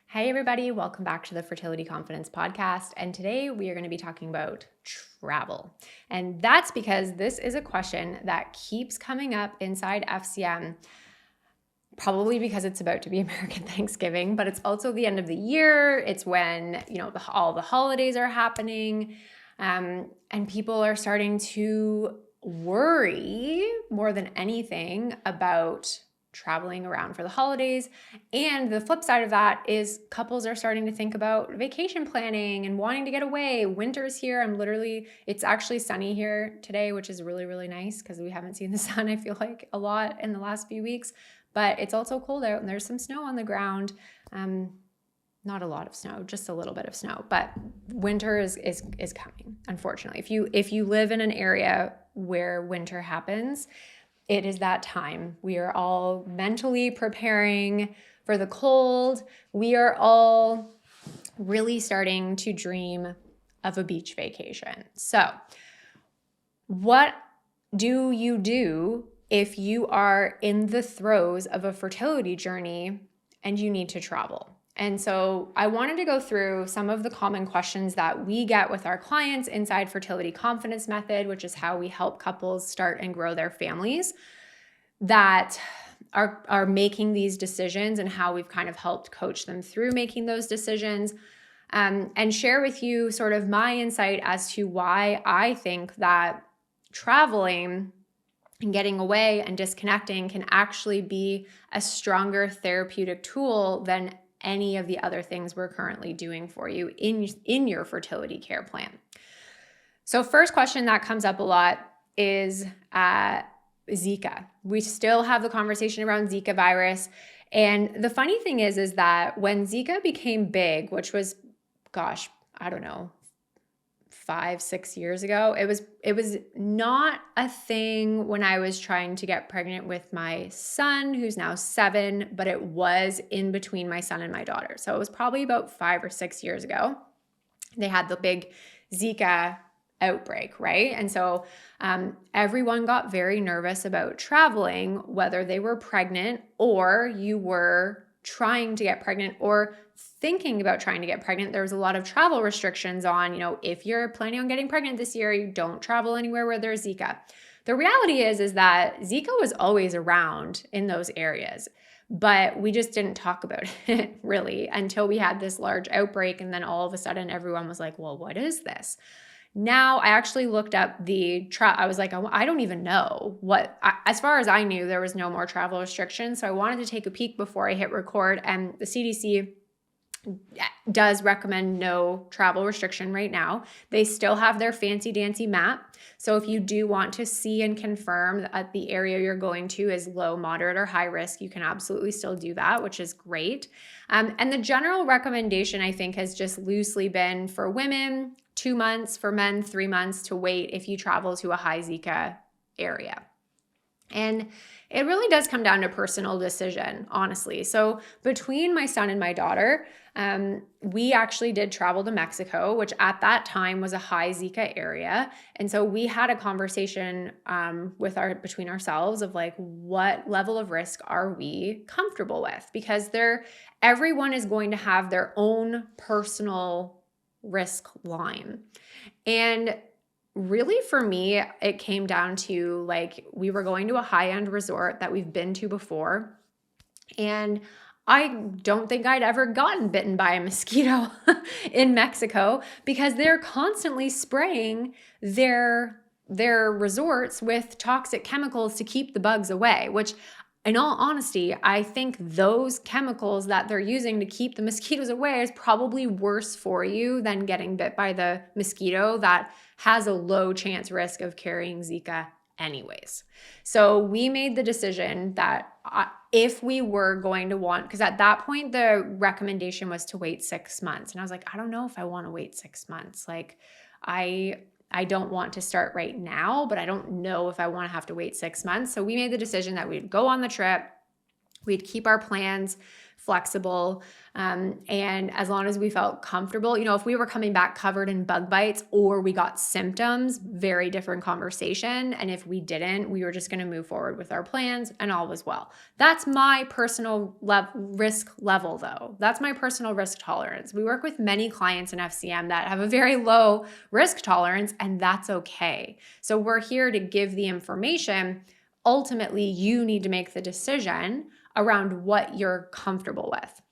Hey everybody, welcome back to the Fertility Confidence Podcast. And today we are going to be talking about travel. And that's because this is a question that keeps coming up inside FCM, probably because it's about to be American Thanksgiving, but it's also the end of the year. It's when, all the holidays are happening, and people are starting to worry more than anything about traveling around for the holidays. And the flip side of that is couples are starting to think about vacation planning and wanting to get away. Winter's here. It's actually sunny here today, which is really, really nice because we haven't seen the sun, I feel like, a lot in the last few weeks. But it's also cold out and there's some snow on the ground. Not a lot of snow, just a little bit of snow, but winter is coming, unfortunately. If you live in an area where winter happens, it is that time. We are all mentally preparing for the cold. We are all really starting to dream of a beach vacation. So, what do you do if you are in the throes of a fertility journey and you need to travel? And so I wanted to go through some of the common questions that we get with our clients inside Fertility Confidence Method, which is how we help couples start and grow their families that are making these decisions, and how we've kind of helped coach them through making those decisions, and share with you sort of my insight as to why I think that traveling and getting away and disconnecting can actually be a stronger therapeutic tool than any of the other things we're currently doing for you in your fertility care plan. So first question that comes up a lot is Zika. We still have the conversation around Zika virus. And the funny thing is that when Zika became big, which was, I don't know, 5-6 years ago, it was not a thing when I was trying to get pregnant with my son, who's now 7, but it was in between my son and my daughter. So it was probably about 5 or 6 years ago. They had the big Zika outbreak, right? And so everyone got very nervous about traveling, whether they were pregnant or you were trying to get pregnant or thinking about trying to get pregnant. There was a lot of travel restrictions on, if you're planning on getting pregnant this year, you don't travel anywhere where there's Zika. The reality is that Zika was always around in those areas, but we just didn't talk about it really until we had this large outbreak. And then all of a sudden everyone was like, well, what is this? Now I actually looked up I was like, I don't even know as far as I knew, there was no more travel restrictions. So I wanted to take a peek before I hit record, and the CDC does recommend no travel restriction right now. They still have their fancy dancy map. So if you do want to see and confirm that the area you're going to is low, moderate, or high risk, you can absolutely still do that, which is great. And the general recommendation, I think, has just loosely been for women, 2 months, for men, 3 months to wait if you travel to a high Zika area. And it really does come down to personal decision, honestly. So between my son and my daughter, we actually did travel to Mexico, which at that time was a high Zika area. And so we had a conversation between ourselves of like, what level of risk are we comfortable with? Because everyone is going to have their own personal risk line. And really, for me, it came down to like, we were going to a high-end resort that we've been to before. And I don't think I'd ever gotten bitten by a mosquito in Mexico because they're constantly spraying their resorts with toxic chemicals to keep the bugs away, which, in all honesty, I think those chemicals that they're using to keep the mosquitoes away is probably worse for you than getting bit by the mosquito that has a low chance risk of carrying Zika anyways. So we made the decision that if we were going to because at that point, the recommendation was to wait 6 months. And I was like, I don't know if I want to wait 6 months. Like, I don't want to start right now, but I don't know if I want to have to wait 6 months. So we made the decision that we'd go on the trip, we'd keep our plans flexible. And as long as we felt comfortable, if we were coming back covered in bug bites or we got symptoms, very different conversation. And if we didn't, we were just going to move forward with our plans and all was well. That's my personal risk level though. That's my personal risk tolerance. We work with many clients in FCM that have a very low risk tolerance, and that's okay. So we're here to give the information. Ultimately, you need to make the decision around what you're comfortable with.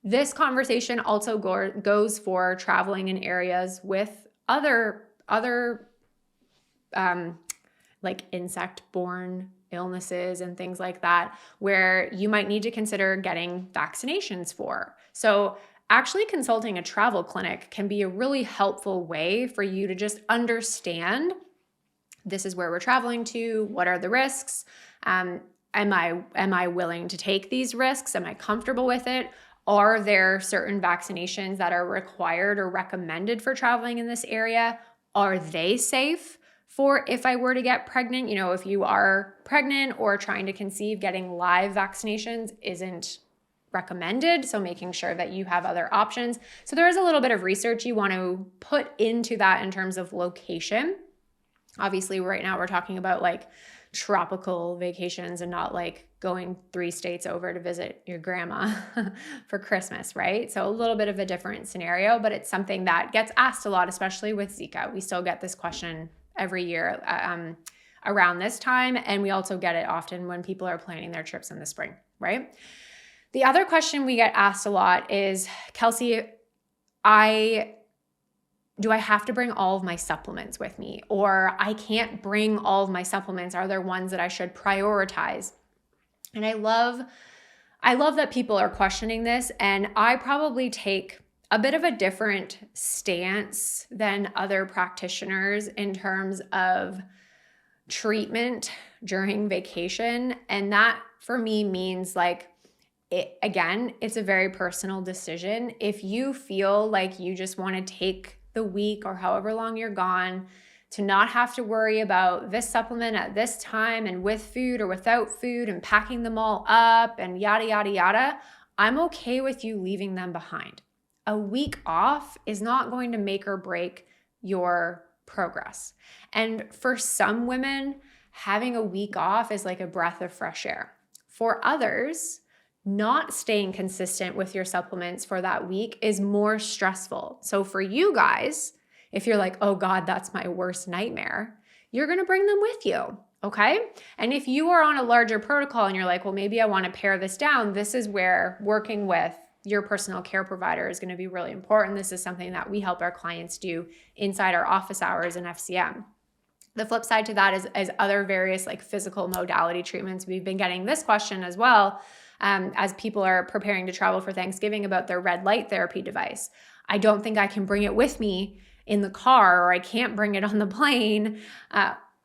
This conversation also goes for traveling in areas with other like insect-borne illnesses and things like that, where you might need to consider getting vaccinations for. So actually consulting a travel clinic can be a really helpful way for you to just understand, this is where we're traveling to, what are the risks? Am I willing to take these risks? Am I comfortable with it? Are there certain vaccinations that are required or recommended for traveling in this area? Are they safe for if I were to get pregnant? If you are pregnant or trying to conceive, getting live vaccinations isn't recommended. So making sure that you have other options. So there is a little bit of research you want to put into that in terms of location. Obviously, right now we're talking about like tropical vacations and not like going 3 states over to visit your grandma for Christmas, right? So a little bit of a different scenario, but it's something that gets asked a lot, especially with Zika. We still get this question every year around this time, and we also get it often when people are planning their trips in the spring, right? The other question we get asked a lot is, Kelsey, do I have to bring all of my supplements with me? Or I can't bring all of my supplements. Are there ones that I should prioritize? And I love that people are questioning this. And I probably take a bit of a different stance than other practitioners in terms of treatment during vacation. And that for me means it's a very personal decision. If you feel like you just want to take the week or however long you're gone to not have to worry about this supplement at this time and with food or without food and packing them all up and yada, yada, yada, I'm okay with you leaving them behind. A week off is not going to make or break your progress. And for some women, having a week off is like a breath of fresh air. For others, not staying consistent with your supplements for that week is more stressful. So for you guys, if you're like, oh God, that's my worst nightmare, you're going to bring them with you. Okay. And if you are on a larger protocol and you're like, well, maybe I want to pare this down, this is where working with your personal care provider is going to be really important. This is something that we help our clients do inside our office hours in FCM. The flip side to that is other various like physical modality treatments. We've been getting this question as well. As people are preparing to travel for Thanksgiving about their red light therapy device. I don't think I can bring it with me in the car, or I can't bring it on the plane.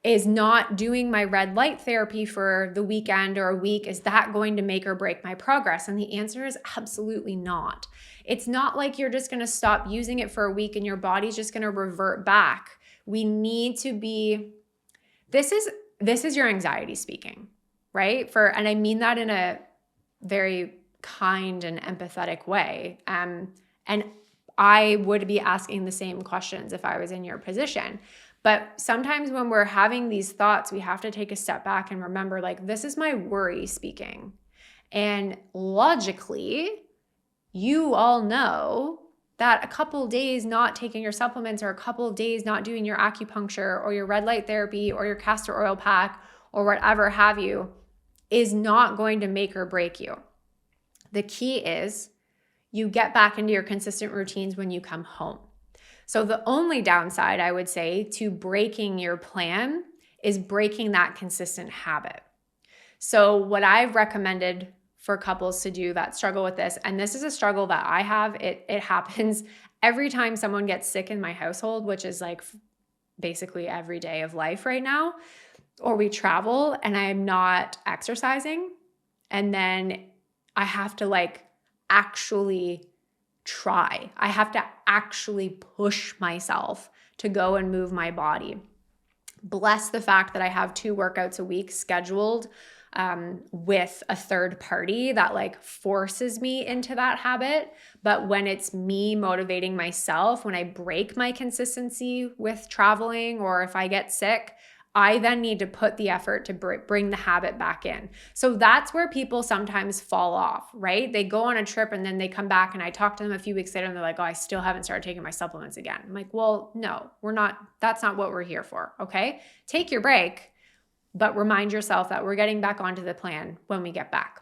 Is not doing my red light therapy for the weekend or a week, is that going to make or break my progress? And the answer is absolutely not. It's not like you're just going to stop using it for a week and your body's just going to revert back. We need to be, this is your anxiety speaking, right? And I mean that in a very kind and empathetic way. And I would be asking the same questions if I was in your position. But sometimes when we're having these thoughts, we have to take a step back and remember, like, this is my worry speaking. And logically, you all know that a couple of days not taking your supplements or a couple of days not doing your acupuncture or your red light therapy or your castor oil pack or whatever have you is not going to make or break you. The key is you get back into your consistent routines when you come home. So the only downside, I would say, to breaking your plan is breaking that consistent habit. So what I've recommended for couples to do that struggle with this, and this is a struggle that I have, it happens every time someone gets sick in my household, which is like basically every day of life right now, or we travel and I'm not exercising, and then I have to like actually try. I have to actually push myself to go and move my body. Bless the fact that I have 2 workouts a week scheduled with a third party that like forces me into that habit. But when it's me motivating myself, when I break my consistency with traveling, or if I get sick, I then need to put the effort to bring the habit back in. So that's where people sometimes fall off, right? They go on a trip and then they come back, and I talk to them a few weeks later and they're like, oh, I still haven't started taking my supplements again. I'm like, well, no, that's not what we're here for, okay? Take your break, but remind yourself that we're getting back onto the plan when we get back.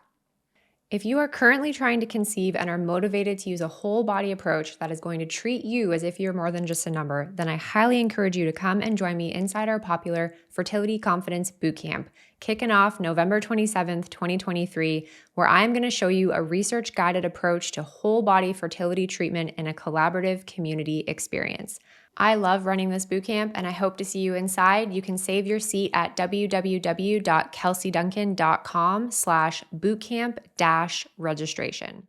If you are currently trying to conceive and are motivated to use a whole body approach that is going to treat you as if you're more than just a number, then I highly encourage you to come and join me inside our popular Fertility Confidence Bootcamp, kicking off November 27th, 2023, where I'm going to show you a research-guided approach to whole body fertility treatment in a collaborative community experience. I love running this bootcamp, and I hope to see you inside. You can save your seat at www.kelseyduncan.com/bootcamp-registration.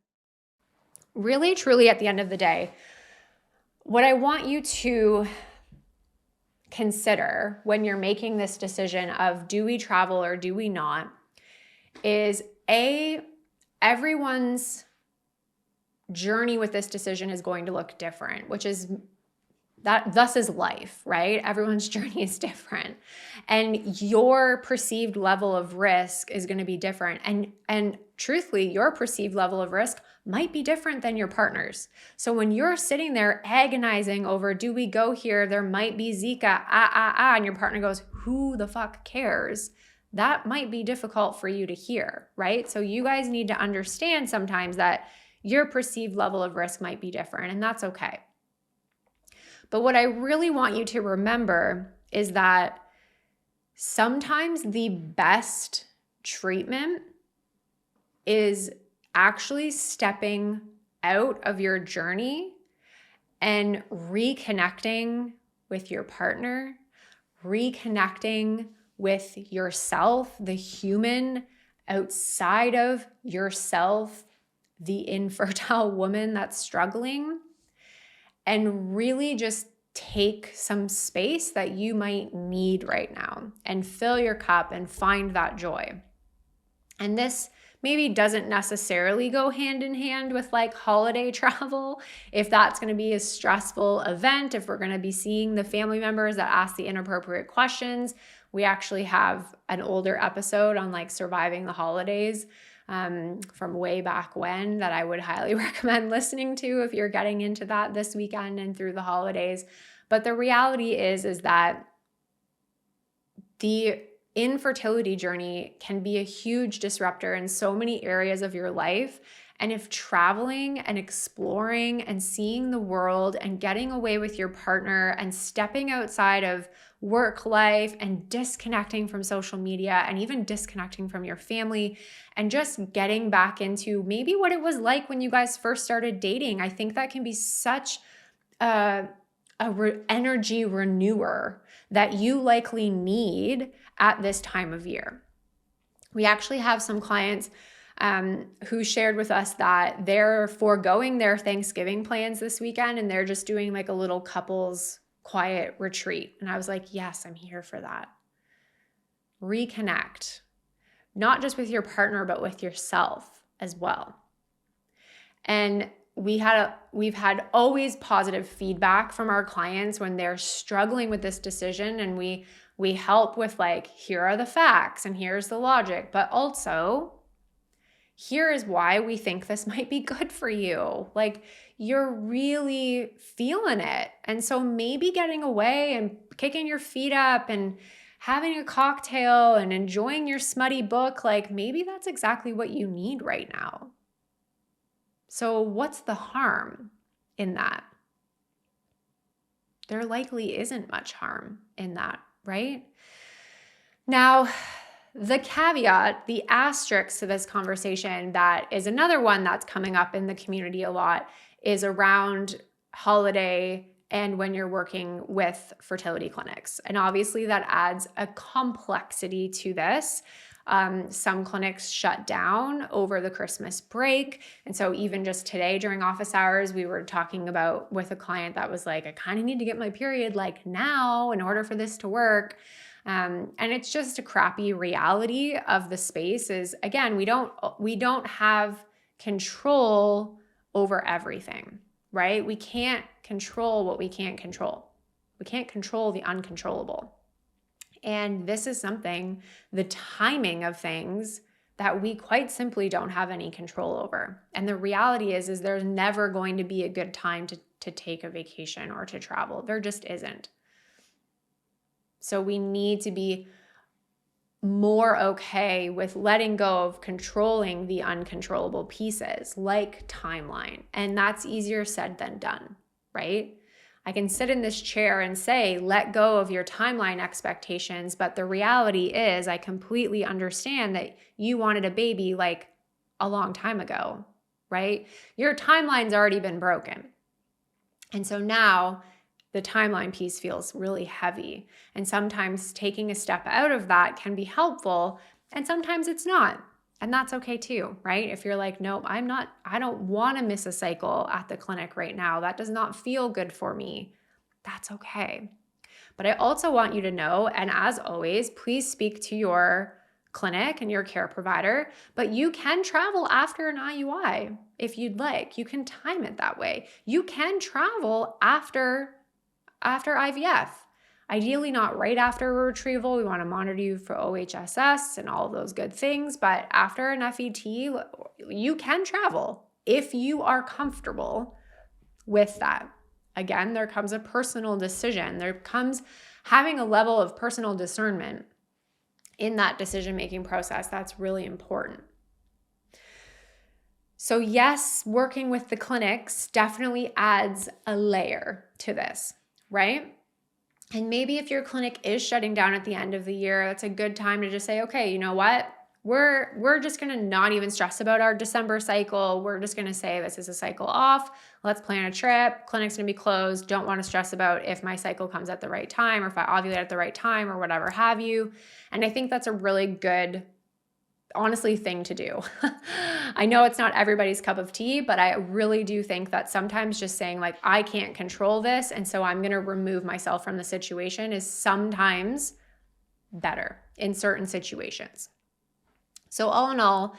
Really, truly, at the end of the day, what I want you to consider when you're making this decision of do we travel or do we not is everyone's journey with this decision is going to look different, which is thus is life, right? Everyone's journey is different. And your perceived level of risk is going to be different. And truthfully, your perceived level of risk might be different than your partner's. So when you're sitting there agonizing over, do we go here? There might be Zika, and your partner goes, who the fuck cares? That might be difficult for you to hear, right? So you guys need to understand sometimes that your perceived level of risk might be different, and that's okay. But what I really want you to remember is that sometimes the best treatment is actually stepping out of your journey and reconnecting with your partner, reconnecting with yourself, the human outside of yourself, the infertile woman that's struggling, and really just take some space that you might need right now and fill your cup and find that joy. And this maybe doesn't necessarily go hand in hand with like holiday travel. If that's going to be a stressful event, if we're going to be seeing the family members that ask the inappropriate questions, we actually have an older episode on like surviving the holidays from way back when that I would highly recommend listening to if you're getting into that this weekend and through the holidays. But the reality is that the infertility journey can be a huge disruptor in so many areas of your life. And if traveling and exploring and seeing the world and getting away with your partner and stepping outside of work life and disconnecting from social media and even disconnecting from your family and just getting back into maybe what it was like when you guys first started dating, I think that can be such energy renewer that you likely need at this time of year. We actually have some clients who shared with us that they're foregoing their Thanksgiving plans this weekend and they're just doing like a little couples quiet retreat. And I was like, yes, I'm here for that. Reconnect, not just with your partner, but with yourself as well. And we've had always positive feedback from our clients when they're struggling with this decision, and we help with like, here are the facts and here's the logic, but also here is why we think this might be good for you. Like, you're really feeling it. And so maybe getting away and kicking your feet up and having a cocktail and enjoying your smutty book, like maybe that's exactly what you need right now. So what's the harm in that? There likely isn't much harm in that, right? Now, the caveat, the asterisk to this conversation that is another one that's coming up in the community a lot is around holiday and when you're working with fertility clinics. And obviously that adds a complexity to this. Some clinics shut down over the Christmas break. And so even just today during office hours, we were talking about with a client that was like, I kind of need to get my period like now in order for this to work. And it's just a crappy reality of the space is, again, we don't have control over everything, right? We can't control what we can't control. We can't control the uncontrollable. And this is something, the timing of things, that we quite simply don't have any control over. And the reality is there's never going to be a good time to take a vacation or to travel. There just isn't. So we need to be more okay with letting go of controlling the uncontrollable pieces, like timeline. And that's easier said than done, right? I can sit in this chair and say, let go of your timeline expectations. But the reality is, I completely understand that you wanted a baby like a long time ago, right? Your timeline's already been broken. And so now the timeline piece feels really heavy. And sometimes taking a step out of that can be helpful, and sometimes it's not. And that's okay too, right? If you're like, nope, I don't want to miss a cycle at the clinic right now. That does not feel good for me. That's okay. But I also want you to know, and as always, please speak to your clinic and your care provider, but you can travel after an IUI if you'd like. You can time it that way. You can travel after IVF. Ideally not right after a retrieval. We want to monitor you for OHSS and all of those good things. But after an FET, you can travel if you are comfortable with that. Again, there comes a personal decision. There comes having a level of personal discernment in that decision-making process. That's really important. So yes, working with the clinics definitely adds a layer to this, right? And maybe if your clinic is shutting down at the end of the year, that's a good time to just say, okay, you know what? We're just going to not even stress about our December cycle. We're just going to say this is a cycle off. Let's plan a trip. Clinic's going to be closed. Don't want to stress about if my cycle comes at the right time or if I ovulate at the right time or whatever have you. And I think that's a really good, honestly, thing to do. I know it's not everybody's cup of tea, but I really do think that sometimes just saying like, I can't control this, and so I'm going to remove myself from the situation is sometimes better in certain situations. So all in all,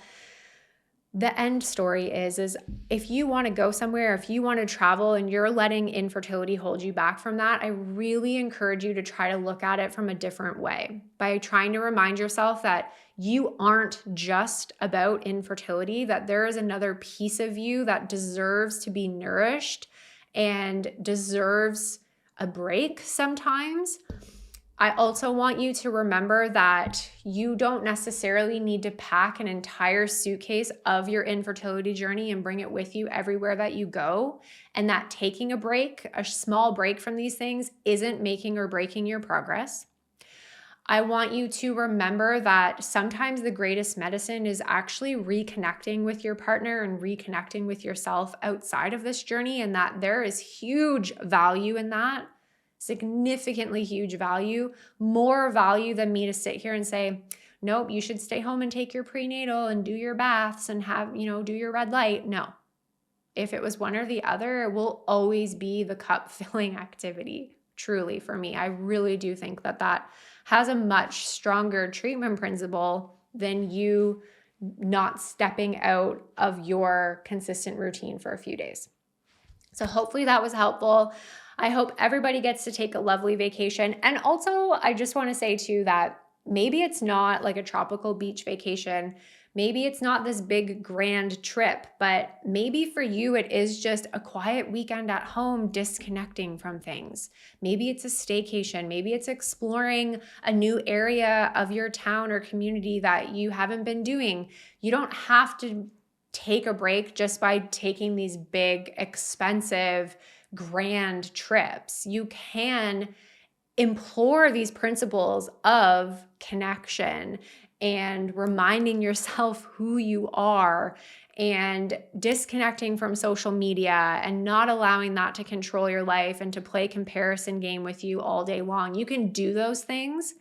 the end story is if you want to go somewhere, if you want to travel and you're letting infertility hold you back from that, I really encourage you to try to look at it from a different way by trying to remind yourself that you aren't just about infertility, that there is another piece of you that deserves to be nourished and deserves a break sometimes. I also want you to remember that you don't necessarily need to pack an entire suitcase of your infertility journey and bring it with you everywhere that you go, and that taking a break, a small break from these things, isn't making or breaking your progress. I want you to remember that sometimes the greatest medicine is actually reconnecting with your partner and reconnecting with yourself outside of this journey, and that there is huge value in that. Significantly huge value, more value than me to sit here and say, nope, you should stay home and take your prenatal and do your baths and have, do your red light. No. If it was one or the other, it will always be the cup filling activity. Truly, for me, I really do think that has a much stronger treatment principle than you not stepping out of your consistent routine for a few days. So hopefully that was helpful. I hope everybody gets to take a lovely vacation. And also, I just want to say too that maybe it's not like a tropical beach vacation. Maybe it's not this big grand trip, but maybe for you, it is just a quiet weekend at home, disconnecting from things. Maybe it's a staycation. Maybe it's exploring a new area of your town or community that you haven't been doing. You don't have to take a break just by taking these big, expensive, grand trips. You can implore these principles of connection and reminding yourself who you are and disconnecting from social media and not allowing that to control your life and to play comparison game with you all day long. You can do those things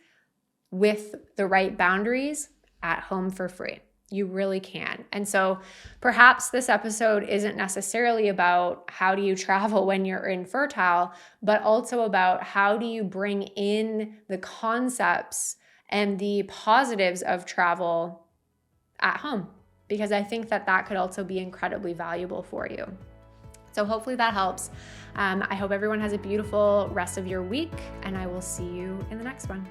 with the right boundaries at home for free. You really can. And so perhaps this episode isn't necessarily about how do you travel when you're infertile, but also about how do you bring in the concepts and the positives of travel at home, because I think that could also be incredibly valuable for you. So hopefully that helps. I hope everyone has a beautiful rest of your week, and I will see you in the next one.